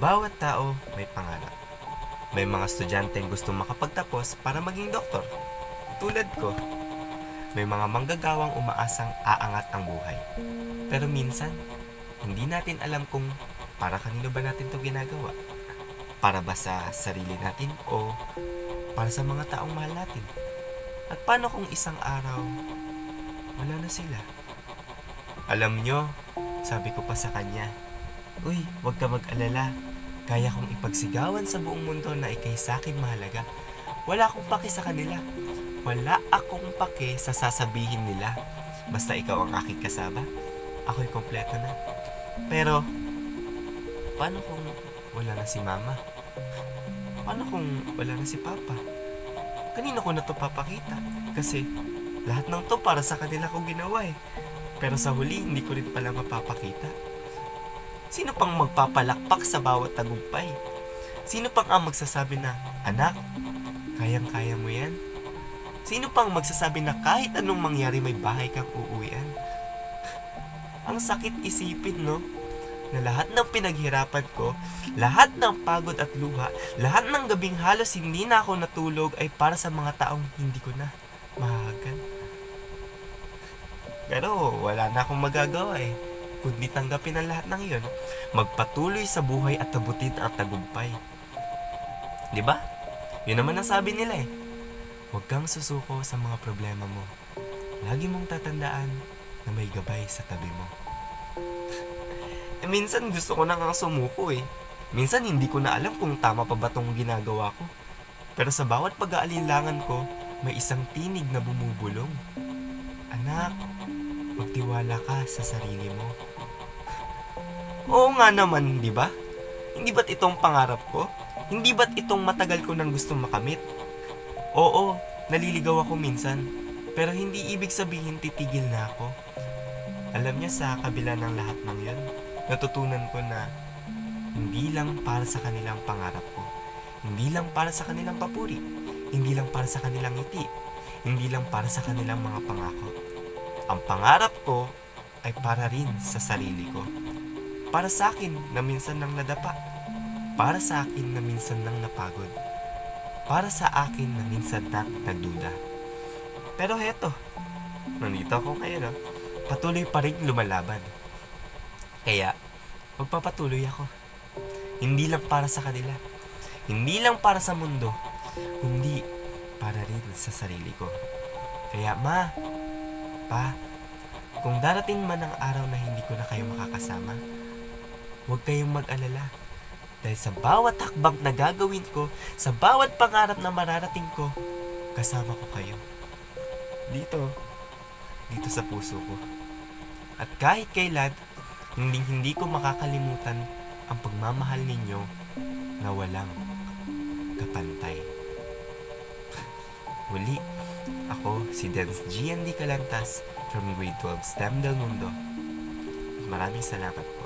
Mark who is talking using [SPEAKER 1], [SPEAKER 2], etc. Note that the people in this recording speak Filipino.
[SPEAKER 1] Bawat tao may pangarap. May mga estudyanteng gustong makapagtapos para maging doktor. Tulad ko, may mga manggagawang umaasang aangat ang buhay. Pero minsan, hindi natin alam kung para kanino ba natin to ginagawa. Para ba sa sarili natin o para sa mga taong mahal natin? At paano kung isang araw, wala na sila? Alam nyo, sabi ko pa sa kanya, "Uy, huwag ka mag-alala. Kaya kong ipagsigawan sa buong mundo na ikay sa'kin mahalaga. Wala akong pake sa kanila. Wala akong pake sa sasabihin nila. Basta ikaw ang aking kasama, ako'y kompleto na." Pero, paano kung wala na si mama? Paano kung wala na si papa? Kanino ko na to papakita? Kasi, lahat ng to para sa kanila ko ginawa eh. Pero sa huli, hindi ko rin pala mapapakita. Sino pang magpapalakpak sa bawat tagumpay? Sino pang ang magsasabi na, "Anak, kayang-kaya mo yan"? Sino pang magsasabi na kahit anong mangyari may bahay kang uuwian? Ang sakit isipin, no? Na lahat ng pinaghirapan ko, lahat ng pagod at luha, lahat ng gabing halos hindi na ako natulog ay para sa mga taong hindi ko na mahagan. Pero wala na akong magagawa eh, kundi tanggapin ang lahat ng iyon, magpatuloy sa buhay at tabutin ang tagumpay. Diba? Yun naman ang sabi nila eh. Huwag kang susuko sa mga problema mo. Lagi mong tatandaan na may gabay sa tabi mo. Minsan gusto ko na nga sumuko eh. Minsan hindi ko na alam kung tama pa ba tong ginagawa ko. Pero sa bawat pag-aalinlangan ko, may isang tinig na bumubulong. "Anak, magtiwala ka sa sarili mo." Oo nga naman, di ba? Hindi ba't itong pangarap ko? Hindi ba't itong matagal ko nang gustong makamit? Oo, naliligaw ako minsan. Pero hindi ibig sabihin titigil na ako. Alam niya, sa kabila ng lahat ng yun, natutunan ko na hindi lang para sa kanilang pangarap ko. Hindi lang para sa kanilang papuri. Hindi lang para sa kanilang ngiti. Hindi lang para sa kanilang mga pangako. Ang pangarap ko ay para rin sa sarili ko. Para sa akin na minsan nang nadapa. Para sa akin na minsan nang napagod. Para sa akin na minsan nang nagduda. Pero heto, nandito ako ngayon, patuloy pa rin lumalaban. Kaya, magpapatuloy ako. Hindi lang para sa kanila. Hindi lang para sa mundo. Kundi para rin sa sarili ko. Kaya ma, pa, kung darating man ang araw na hindi ko na kayo makakasama, huwag kayong mag-alala. Dahil sa bawat hakbang na gagawin ko, sa bawat pangarap na mararating ko, kasama ko kayo. Dito sa puso ko. At kahit kailan, hindi ko makakalimutan ang pagmamahal ninyo na walang kapantay. Muli, ako si Dance GND Calantas from Grade 12 STEM Del Mundo. Maraming salamat.